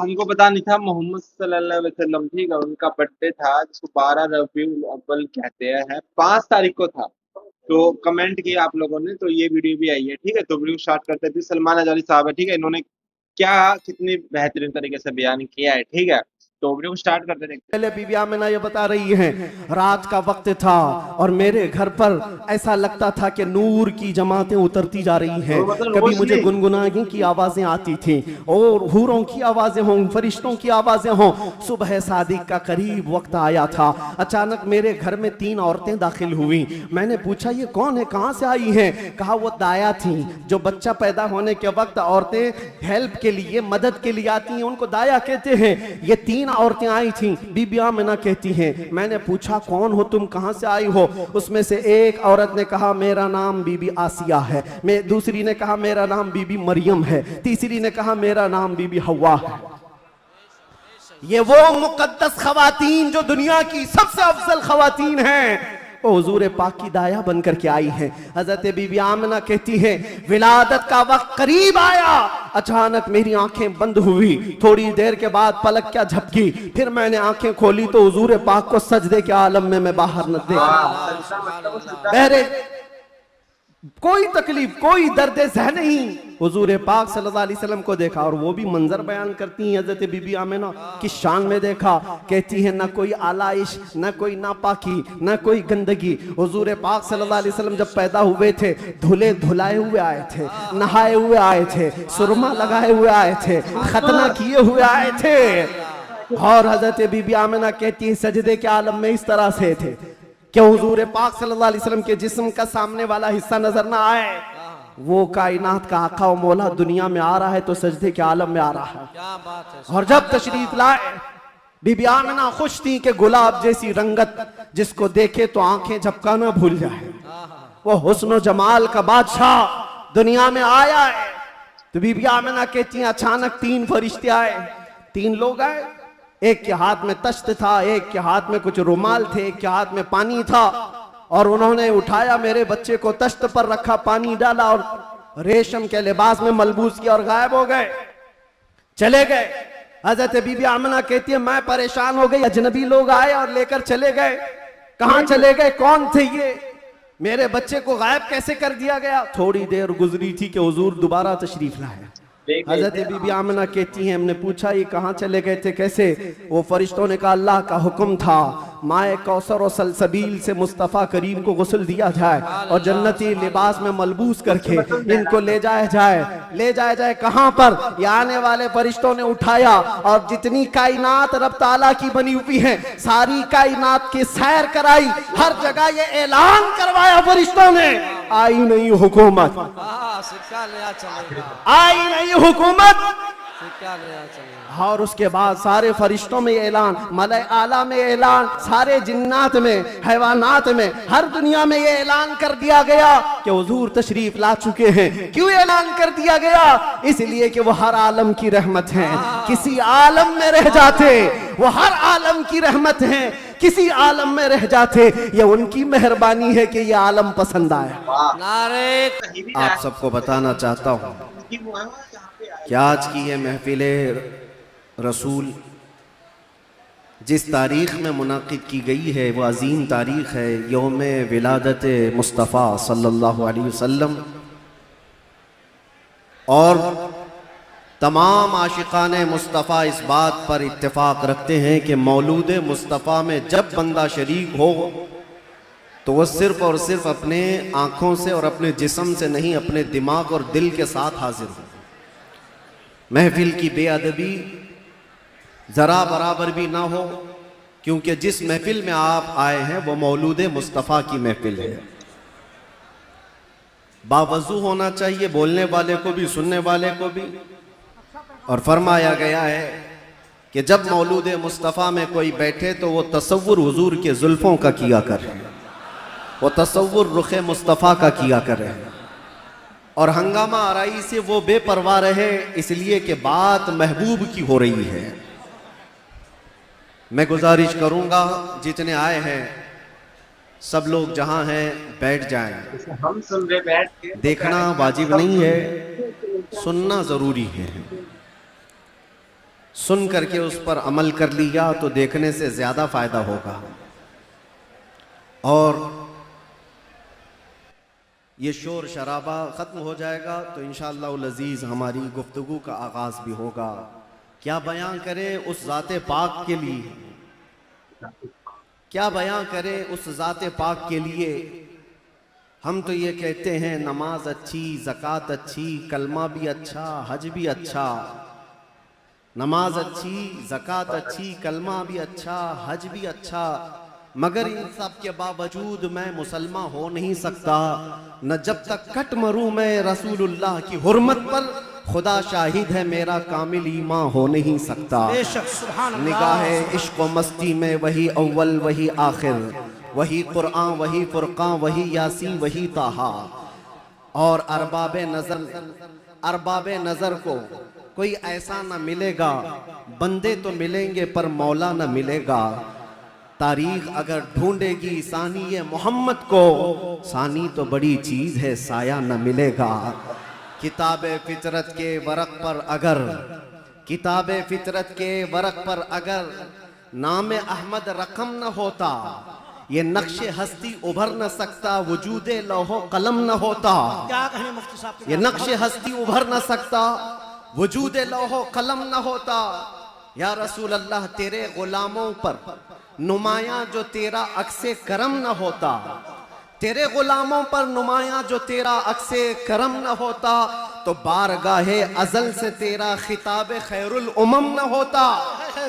हमको पता नहीं था मोहम्मद सल्लल्लाहु अलैहि वसल्लम, ठीक है, उनका बर्थडे था जिसको 12 रबीउल अव्वल कहते हैं, 5 तारीख को था। तो कमेंट किया आप लोगों ने, तो ये वीडियो भी आई है, ठीक है। तो वीडियो स्टार्ट करते थे। सलमान अजारी साहब है, ठीक है, इन्होंने क्या कितनी बेहतरीन तरीके से बयान किया है, ठीक है। तो वीडियो को स्टार्ट करते थे। पहले बीबी आमिना ये बता रही हैं, रात का वक्त था और मेरे घर पर ऐसा लगता था कि नूर की जमातें उतरती जा रही हैं। कभी मुझे गुनगुनाने की आवाजें आती थी और हूरों की आवाजें हों, फरिश्तों की आवाजें हों। सुबह सादिक का करीब वक्त आया था। अचानक मेरे घर में 3 औरतें दाखिल हुई। मैंने पूछा ये कौन है, कहां से आई हैं? कहा वो दाया थी। जो बच्चा पैदा होने के वक्त औरतें हेल्प के लिए, मदद के लिए आती हैं, उनको दाया कहते हैं। ये 3 औरतें आई थी। बीबी आमिना कहती हैं, मैंने पूछा कौन हो तुम, कहां से आई हो? उसमें से एक औरत ने कहा मेरा नाम बीबी आसिया है, मैं दूसरी ने कहा मेरा नाम बीबी मरियम है, तीसरी ने कहा मेरा नाम बीबी हवा है। ये वो मुकद्दस खवातीन जो दुनिया की सबसे अफजल खवातीन हैं, वो हुजूर पाक की दाया बनकर के आई है। हजरत बीबी आमिना कहती है विलादत का वक्त करीब आया, अचानक मेरी आंखें बंद हुई। थोड़ी देर के बाद पलक क्या झपकी, फिर मैंने आंखें खोली तो हुजूर पाक को सजदे के आलम में मैं बाहर न देखा। बहरे कोई तकलीफ, कोई दर्द ज़हन नहीं, हुजूर पाक सल्लल्लाहु अलैहि वसल्लम को देखा। और वो भी मंजर बयान करती हैं हज़रत बीबी आमिना की शान में देखा। कहती है ना कोई आलाइश, ना कोई नापाकी, ना कोई गंदगी। हुजूर पाक सल्लल्लाहु अलैहि वसल्लम जब पैदा हुए थे धुले धुलाए हुए आए थे, नहाए हुए आए थे, सुरमा लगाए हुए आए थे, खतना किए हुए आए थे। और हज़रत बीबी आमिना कहती है सजदे के आलम में इस तरह से थे कि हुजूर पाक सल्लल्लाहु अलैहि वसल्लम के जिस्म का सामने वाला हिस्सा नजर ना आए। वो कायनात का आका और मौला दुनिया में आ रहा है तो सजदे के आलम में आ रहा है। क्या बात है। और जब तशरीफ लाए बीबी आमिना खुश थी कि गुलाब जैसी रंगत जिसको देखे तो आंखें झपकाना भूल जाए। वो हुस्न जमाल का बादशाह दुनिया में आया है। तो बीबी आमिना कहती हैं अचानक 3 फरिश्ते आए, 3 लोग आए। एक के हाथ में तश्त था, एक के हाथ में कुछ रुमाल थे, एक के हाथ में पानी था। और उन्होंने उठाया मेरे बच्चे को, तश्त पर रखा, पानी डाला और रेशम के लिबास में मलबूस किया और गायब हो गए, चले गए। हजरत बीबी आमिना कहती है मैं परेशान हो गई, अजनबी लोग आए और लेकर चले गए। कहां चले गए, कौन थे ये, मेरे बच्चे को गायब कैसे कर दिया गया? थोड़ी देर गुजरी थी कि हुजूर दोबारा तशरीफ लाए। हजरत बीबी आमिना कहती हैं हमने पूछा ये कहाँ चले गए थे, कैसे? वो फरिश्तों ने कहा अल्लाह का हुक्म था माए कौसर और सलसबील से मुस्तफ़ा करीम को गुस्ल दिया जाए और जन्नती लिबास में मलबूस करके इनको ले जाया जाए। ले जाया जाए कहाँ पर? ये आने वाले फरिश्तों ने उठाया और जितनी कायनात रब ताला की बनी हुई है सारी कायनात की सैर कराई। हर जगह ये ऐलान करवाया फरिश्तों ने आई नहीं हुकूमत, आई नहीं हुकूमत। और उसके बाद सारे फरिश्तों में ऐलान, मलाए आला में ऐलान, सारे जिन्नात में, हैवानात में, हर दुनिया में ये ऐलान कर दिया गया कि हुजूर तशरीफ ला चुके हैं। क्यों ऐलान कर दिया गया? इसलिए कि वो हर आलम की रहमत हैं। किसी आलम में रह जाते वो हर आलम की रहमत हैं, किसी आलम में रह जाते ये उनकी मेहरबानी है कि ये आलम पसंद आया। आप सबको बताना चाहता हूँ कि आज की ये महफिल रसूल जिस तारीख़ में मुनाकिद की गई है वो अजीम तारीख़ है, यौम विलादत मुस्तफ़ा सल्लल्लाहु अलैहि वसल्लम। और तमाम आशिकान मुस्तफ़ा इस बात पर इत्तेफाक रखते हैं कि मौलूद मुस्तफ़ा में जब बंदा शरीक हो तो वह सिर्फ़ और सिर्फ अपने आँखों से और अपने जिस्म से नहीं, अपने दिमाग और दिल के साथ हाजिर हो। महफिल की बेअदबी ज़रा बराबर भी ना हो, क्योंकि जिस महफिल में आप आए हैं वो मौलूद मुस्तफ़ा की महफिल है। बावजू होना चाहिए बोलने वाले को भी, सुनने वाले को भी। और फरमाया गया है कि जब मौलूद मुस्तफ़ा में कोई बैठे तो वो तसव्वुर हुजूर के जुल्फ़ों का किया करे, वो तसव्वुर रुख़ मुस्तफ़ा का किया करे और हंगामा आराई से वो बेपरवाह रहे, इसलिए कि बात महबूब की हो रही है। मैं गुजारिश करूंगा जितने आए हैं सब लोग जहां हैं बैठ जाएं। हम सुन रहे बैठ के, देखना वाजिब नहीं है, सुनना जरूरी है। सुन करके उस पर अमल कर लिया तो देखने से ज्यादा फायदा होगा। और ये शोर शराबा खत्म हो जाएगा तो इंशाअल्लाह अज़ीज़ हमारी गुफ्तगू का आगाज भी होगा। क्या बयां करें उस ज़ाते पाक के लिए, क्या बयां करें उस ज़ाते पाक के लिए। हम तो ये कहते हैं नमाज अच्छी, ज़कात अच्छी, कलमा भी अच्छा, हज भी अच्छा। नमाज अच्छी, ज़कात अच्छी, कलमा भी अच्छा, हज भी अच्छा, मगर इन सब के बावजूद मैं मुसलमान हो नहीं सकता। न जब तक कट मरूं मैं रसूलुल्लाह की हुर्मत पर, खुदा शाहिद है मेरा कामिल ईमान हो नहीं सकता। बेशक सुभान अल्लाह। निगाहे इश्क व मस्ती में वही अव्वल वही आखिर, वही कुरान वही फुरकान वही यासीन वही ताहा। और अरबाबे नजर को कोई ऐसा न मिलेगा, बंदे तो मिलेंगे पर मौला न मिलेगा। तारीख अगर ढूंढेगी सानी मोहम्मद को, सानी तो बड़ी चीज है साया न मिलेगा। किताबे फितरत के वरक पर अगर, किताबे फितरत के वरक पर अगर नाम अहमद रकम न होता, ये नक्शे हस्ती उभर न सकता, वजूदे लौहो कलम न होता। क्या कहें मुफ्ती साहब, ये नक्शे हस्ती उभर न सकता, वजूदे लौहो कलम न होता। या रसूल अल्लाह तेरे गुलामों पर नुमाया जो तेरा अक्से करम न होता, तेरे गुलामों पर नुमाया जो तेरा अक्से करम न होता, तो बारगाहे अजल से तेरा खिताब खैरुल उमम न होता।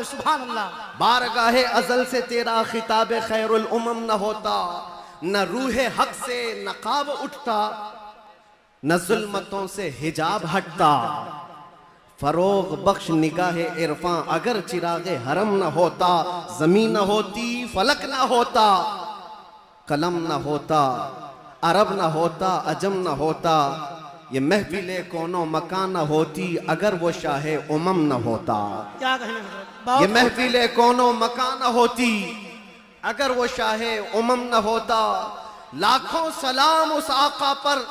सुभान अल्लाह। बारगाहे अजल से तेरा खिताब खैरुल उमम न होता। न रूहे हक से नकाब उठता, न जुल्मतों से हिजाब हटता। फरोग बख्श निगाहे इरफां अगर चिरागे हरम न होता, जमीन न होती फलक न होता, कलम न होता, अरब न होता, अजम न होता। ये महफिले कोनो मकान न होती अगर वो शाहे उमम न होता। क्या कहें ये महफिले कोनो मकान न होती अगर वो शाहे उमम न होता। लाखों सलाम उस आका पर,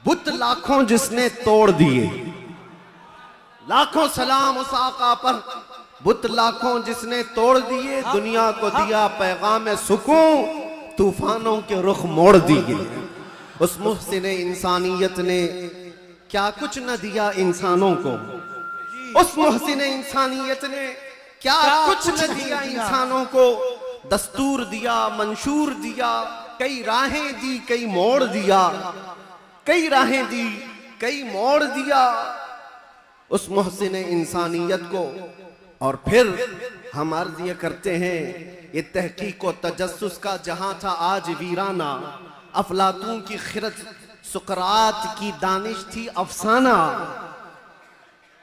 बुत लाखों जिसने तोड़ दिए। लाखों सलाम उस आका पर, बुत लाखों जिसने तोड़ दिए। दुनिया को दिया पैगाम सुकून, तूफानों के रुख मोड़ दिए। उस मुहसिन इंसानियत ने क्या कुछ न दिया इंसानों को, उस मुहसिन इंसानियत ने क्या कुछ न दिया इंसानों को। दस्तूर दिया, मंशूर दिया, कई राहें दी, कई मोड़ दिया, कई राहें दी, कई मोड़ दिया उस मुहसिन इंसानियत को। और फिर हम अर्ज ये करते हैं, ये तहकीक व तजस्सुस का जहां था आज वीराना। अफलातून की खिरत, सुकरात की दानिश थी अफसाना।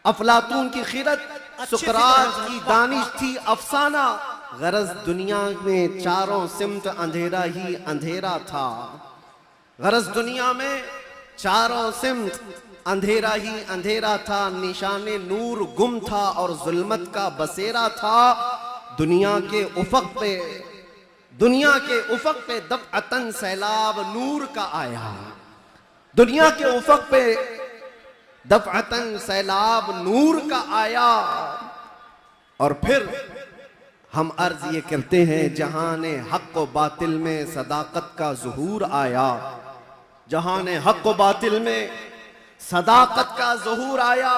अफलातून की खिरत, सुकरात की दानिश थी अफसाना। गरज दुनिया में चारों सिमत अंधेरा ही अंधेरा था। गरज दुनिया में चारों सिमत अंधेरा ही अंधेरा था। निशाने नूर गुम था और जुल्मत का बसेरा था। दुनिया के उफक पे, दुनिया के उफक पे दफ़अतन सैलाब नूर का आया। दुनिया के उफक पे दफ़अतन सैलाब नूर का आया। और फिर हम अर्ज ये करते हैं, जहाने हक व बातिल में सदाकत का ज़ुहूर आया। जहाने हक व बातिल में सदाकत का ज़ुहूर आया।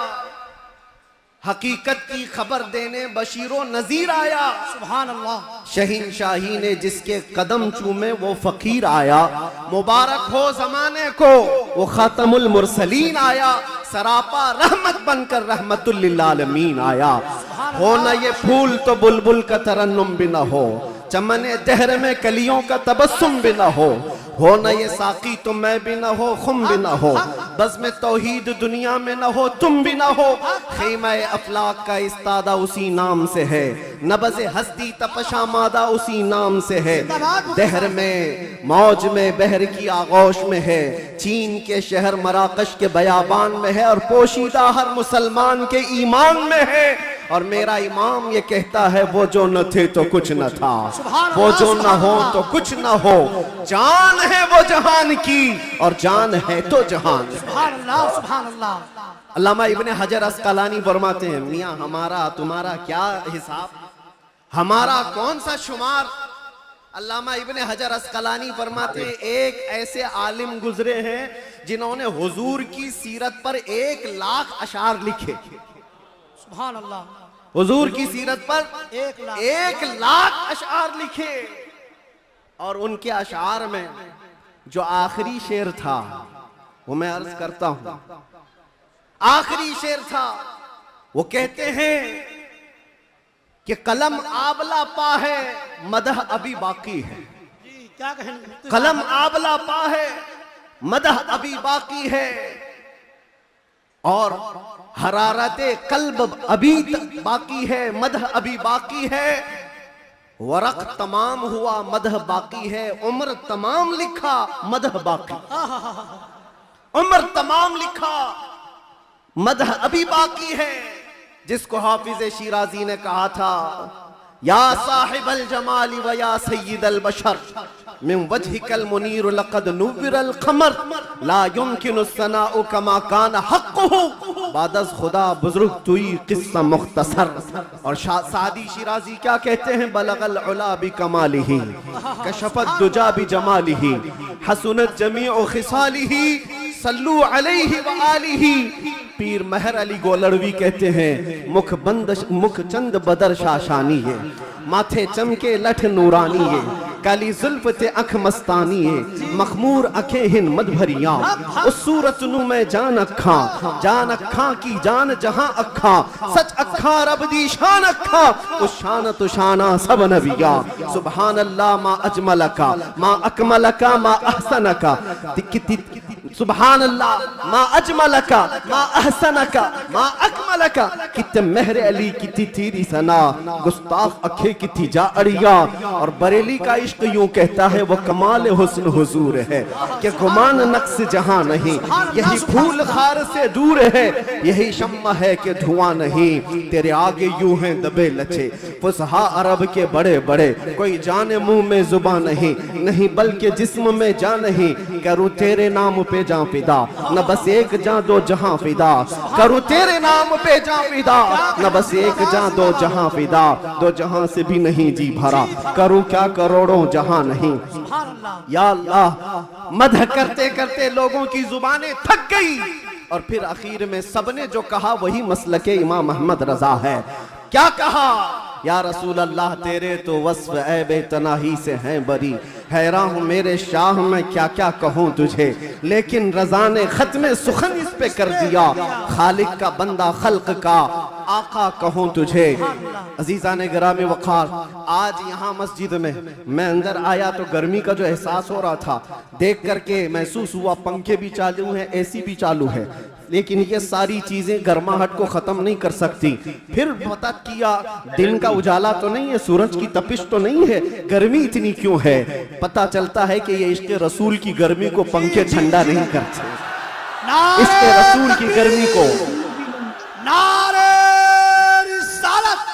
हकीकत की खबर देने बशीरो नजीर आया। सुभान अल्लाह। शहीनशाही ने जिसके कदम चूमे वो फकीर आया। मुबारक हो जमाने को वो खातमुल मुरसलीन आया। सरापा रहमत बनकर रहमतुल लिल आलमीन आया। हो न ये फूल तो बुलबुल का तरन्नुम भी न हो, चमने दहर में कलियों का तबस्सुम भी न हो न ये साकी तो मैं भी न हो, खुम भी न हो, बस में तौहीद दुनिया में न हो, तुम भी न हो। खीमा अफलाक का इस्तादा उसी नाम से है, नबज़ हस्ती तपशा मादा उसी नाम से है। दहर में मौज में बहर की आगोश में है, चीन के शहर मराकश के बयाबान में है, और पोशीदा हर मुसलमान के ईमान में है। और मेरा इमाम ये कहता है वो जो न थे तो कुछ न था, वो जो न हो तो कुछ न हो, जान है वो जहान की और जान है तो जहान। सुभान अल्लाह, सुभान अल्लाह। अल्लामा इब्ने हजर अस्कलानी फरमाते हैं, मियाँ हमारा तुम्हारा क्या हिसाब, हमारा कौन सा शुमार। अल्लामा इब्ने हजर अस्कलानी फरमाते हैं, एक ऐसे आलिम गुजरे हैं जिन्होंने हुजूर की सीरत पर 1,00,000 अशार लिखे। सुभान अल्लाह। हुजूर की सीरत पर 1,00,000 1,00,000 अशार लिखे, और उनके अशार में जो आखिरी शेर था वो मैं अर्ज करता हूं, आखिरी शेर था, वो कहते हैं कि कलम आबला पा है मदह अभी बाकी है। जी क्या कहें, कलम आबला पा है मदह अभी बाकी है, और हरारते कल्ब अभी बाकी है, मदह अभी बाकी है, वरक तमाम हुआ मदह बाकी है, उम्र तमाम लिखा मदह बाकी, उम्र तमाम लिखा मदह अभी बाकी है। जिसको हाफिज शिराजी ने कहा था, या साहिबल जमाली व या सय्यिदल बशर मिन वजहिकल मुनीर लक़द नुव्विरल क़मर ला युमकिनु सनाउ कमा कान हक़्क़ुहु बादज़ खुदा बुज़ुर्ग तुई क़िस्सा मुख़्तसर। और सादी शिराजी क्या कहते हैं, बलगल उला बि कमालिही कशफत दुजा बि जमालिही हसनत जमीउ खिसालिही सल्लू अलैहि व आलिही। पीर महर अली गोलड़वी कहते हैं, मुख चंद बदर शाशानी है, माथे चमके लठ नूरानी है, काली जुल्फ ते अख मस्तानी है, मखमूर अखे हिन मद भरिया, उस सूरत नु में जान अखा की जान जहां अखा, सच अखा रब दी शान अखा, उस शान तो शाना सब नबिया। सुभान अल्लाह मा अजमलका मा अकमलका मा अहसनका, सुभान अल्लाह मा अजमलका मा अहसनका मा अकमलका, कितने मेहर अली कितनी तेरी सना, गुस्ताख अखे कितनी जा अड़िया। और बरेली का इश्क यूं कहता है, वो कमाल हुस्न हुजूर है कि गुमान नक्स जहां नहीं, यही फूल खार से दूर है, यही शम्मा है कि धुआं नहीं, तेरे आगे यूं हैं दबे लचे फुसहा अरब के बड़े बड़े, कोई जाने मुंह में जुबान नहीं, नहीं बल्कि जिस्म में जान नहीं, करूं तेरे नाम पे जां फिदा, न बस एक जां दो जहां फिदा, करूं तेरे नाम पे जां फिदा, न बस एक जां दो जहां फिदा, दो जहां से भी नहीं जी भरा, करूं क्या करोड़ों जहां नहीं। या अल्लाह, मदह करते करते लोगों की जुबानें थक गई, और फिर आखिर में सबने जो कहा वही मसलके इमाम अहमद रजा है। क्या कहा, या रसूल अल्लाह तेरे तो वस्फ ऐबे तनाही से हैं बरी, हैरान हूँ मेरे शाह मैं क्या क्या कहूँ तुझे, लेकिन रजा ने खत्म सुखन इस पे कर दिया, खालिक का बंदा खल्क का आका कहूँ तुझे। अजीज़ान गिरामी वक़ार, आज यहाँ मस्जिद में मैं अंदर आया तो गर्मी का जो एहसास हो रहा था देख करके महसूस हुआ, पंखे भी चालू हैं, एसी भी चालू है, लेकिन ये सारी चीजें गर्माहट को खत्म नहीं कर सकती। फिर पता किया दिन का उजाला तो नहीं है, सूरज की तपिश तो नहीं है, गर्मी इतनी क्यों है। पता चलता है कि ये इश्क़ रसूल की गर्मी को पंखे ठंडा नहीं करते, इश्क़ रसूल की गर्मी को। नारे रिसालत,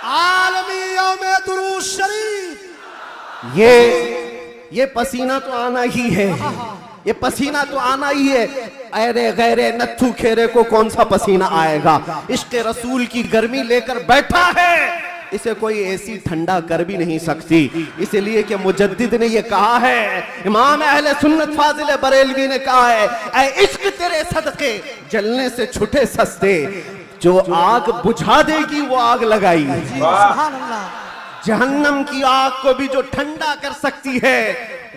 आलमी यौम दुरूद शरीफ। ये पसीना तो आना ही है, ये पसीना तो आना ही है। अरे गैरे नत्थू खेरे को कौन सा पसीना आएगा, इश्क़ रसूल की गर्मी लेकर बैठा है, इसे कोई एसी ठंडा कर भी नहीं सकती। इसलिए कि मुजद्दिद ने ये कहा है, इमाम अहले सुन्नत फाजिल बरेलवी ने कहा है, ऐ इश्क तेरे सदके जलने से छुटे सस्ते, जो आग बुझा देगी वो आग लगाई। सुभान अल्लाह। जहन्नम की आग को भी जो ठंडा कर सकती है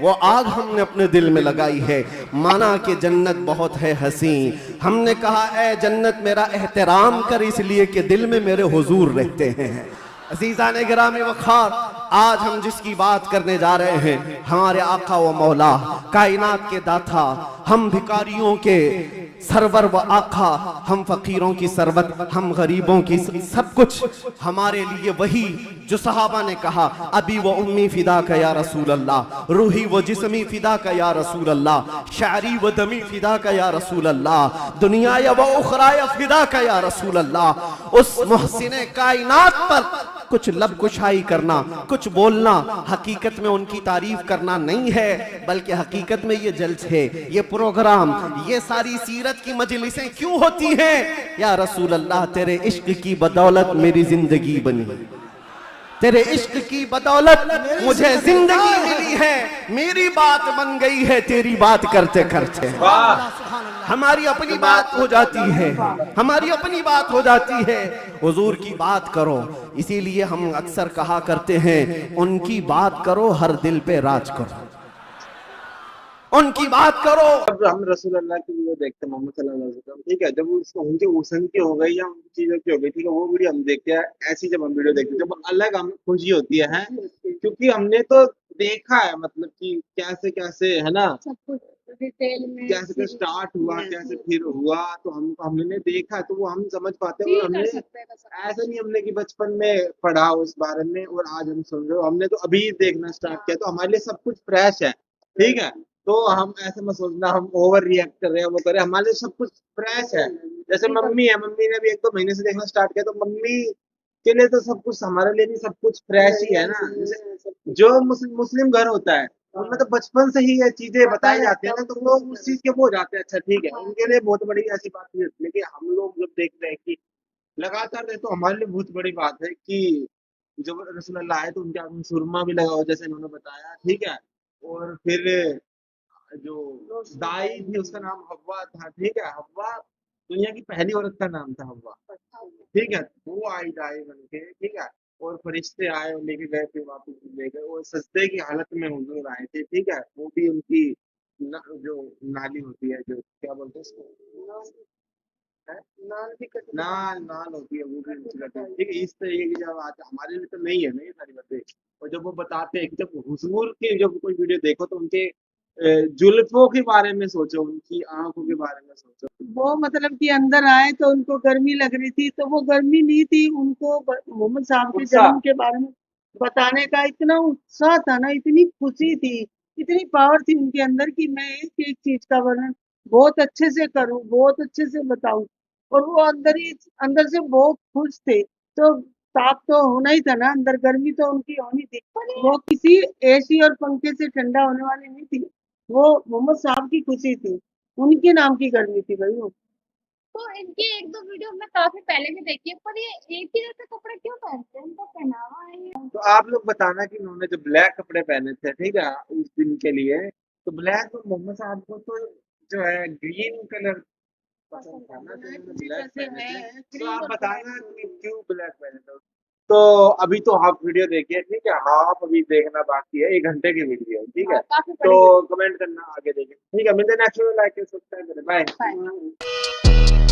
वो आग हमने अपने दिल में लगाई है। माना कि जन्नत बहुत है हसी, हमने कहा ऐ जन्नत मेरा एहतराम कर, इसलिए कि दिल में मेरे हुजूर रहते हैं। अज़ीज़ान गिरामी वक़ार, आज हम जिसकी बात करने जा रहे हैं, हमारे आका व मौला, कायनात के दाता, हम भिखारियों के सरवर व आका, हम फकीरों की सरवत, हम गरीबों की सब कुछ हमारे लिए वही जो सहाबा ने कहा, अभी व उम्मी फिदा का या रसूल अल्लाह, रूही व जिस्मी फिदा का या रसूल अल्लाह, शारी व दमी फिदा का या रसूल अल्लाह, दुनिया व उखरा फिदा का या रसूल अल्लाह। उस मुहसिने कायनात पर कुछ लब कुशाई करना, कुछ बोलना, हकीकत में उनकी तारीफ करना नहीं है, बल्कि हकीकत में ये जलसे, ये प्रोग्राम, ये सारी सीरत की मजलिसें क्यों होती हैं? या रसूल अल्लाह, तेरे इश्क की बदौलत मेरी जिंदगी बनी, तेरे इश्क की बदौलत मुझे जिंदगी मिली है, मेरी बात बन गई है तेरी बात करते करते। हमारी अपनी बात हो जाती है, हमारी अपनी बात हो जाती है, हुजूर की बात करो। इसीलिए हम अक्सर कहा करते हैं, उनकी बात करो, हर दिल पे राज करो, उनकी बात करो। जब हम रसूल अल्लाह की वीडियो देखते हैं, मोहम्मद सल्लल्लाहु अलैहि वसल्लम, ठीक है, जब उसको उनकी उसन की हो गई या उनकी चीजों की हो गई, ठीक है, वो वीडियो हम देखते हैं। ऐसी जब हम वीडियो देखते हैं, जब अलग हमें खुशी होती है, क्योंकि हमने तो देखा है, मतलब कि कैसे कैसे, है ना, सब कुछ डिटेल में कैसे स्टार्ट हुआ, कैसे फिर हुआ, तो हमने देखा, तो वो हम समझ पाते हैं। और फील हमने कर सकते हैं बस। ऐसा नहीं हमने कि बचपन में पढ़ा उस बारे में और आज हम सुन रहे हो, हमने तो अभी देखना स्टार्ट किया, तो हमारे लिए सब कुछ फ्रेश है, ठीक है। तो हम ऐसे मत सोचना हम ओवर रिएक्ट कर रहे हैं, वो कर रहे हैं, हमारे लिए सब कुछ फ्रेश है। जैसे मम्मी है, मम्मी ने भी 1-2 महीने से देखना स्टार्ट किया, तो मम्मी के लिए तो सब कुछ, हमारे लिए भी सब कुछ फ्रेश ही है ना। जैसे जो मुस्लिम घर होता है, उनमें तो बचपन से ही ये चीजें बताई जाती है ना, तो वो उस चीज के वो हो जाते हैं, अच्छा ठीक है, उनके लिए बहुत बड़ी ऐसी बात नहीं होती। लेकिन हम लोग जब देख रहे हैं कि लगातार रहे, तो हमारे लिए बहुत बड़ी बात है कि जब रसूलुल्लाह आए तो उनके हाथ में सुरमा भी लगा हो, जैसे इन्होंने बताया, ठीक है। और फिर जो दाई थी उसका नाम हव्वा था, ठीक है, हव्वा दुनिया की पहली औरत का नाम था, हव्वा, ठीक है। वो आई दाई बन के, ठीक है, और फरिश्ते आए और लेके गए, फिर वापस ले गए, और सजदे की हालत में हुजूर आए थे, ठीक है। वो भी उनकी जो नाली होती है, जो क्या बोलते हैं उसको, है? नाल नाल होती है, वो भी उनकी करते हैं, ठीक है। इस तरीके की जब आते, हमारे लिए तो नहीं है ना ये सारी बातें। और जब वो बताते हैं कि जब हुजूर की जब कोई वीडियो देखो, तो उनके जुल्फों के बारे में सोचो, उनकी आंखों के बारे में सोचो। वो मतलब कि अंदर आए तो उनको गर्मी लग रही थी, तो वो गर्मी नहीं थी, उनको मोहम्मद साहब के उत्साह। जन्म के बारे में बताने का इतना उत्साह था ना, इतनी खुशी थी, इतनी पावर थी उनके अंदर कि मैं एक एक चीज का वर्णन बहुत अच्छे से करूं, बहुत अच्छे से बताऊं। और वो अंदर से बहुत खुश थे, तो ताप तो होना ही था ना, अंदर गर्मी तो उनकी होनी थी। वो किसी एसी और पंखे से ठंडा होने वाली नहीं थी, वो मोहम्मद साहब की खुशी थी, उनके नाम की गर्मी थी भाई वो। तो इनकी 1-2 वीडियो मैं काफी पहले भी देखी है, पर ये एक ही जैसे कपड़े क्यों पहनते हैं? इनका पहनावा है ये। तो आप लोग बताना कि उन्होंने जो ब्लैक कपड़े पहने थे, ठीक है, उस दिन के लिए, तो ब्लैक, तो मोहम्मद साहब को तो जो है ग्रीन कलर पसंद था ना, तो उन्होंने ब्लैक पहने थे। तो आप बताना कि क्यों ब्लैक पहने थे। तो अभी तो हाफ वीडियो देखिए, ठीक है, हाफ अभी देखना बाकी है, 1 घंटे की वीडियो है, ठीक है। काफी तो बड़ी कमेंट करना आगे देखें, ठीक है। मिलते हैं नेक्स्ट वीडियो, लाइक सब्सक्राइब करें, बाय। है।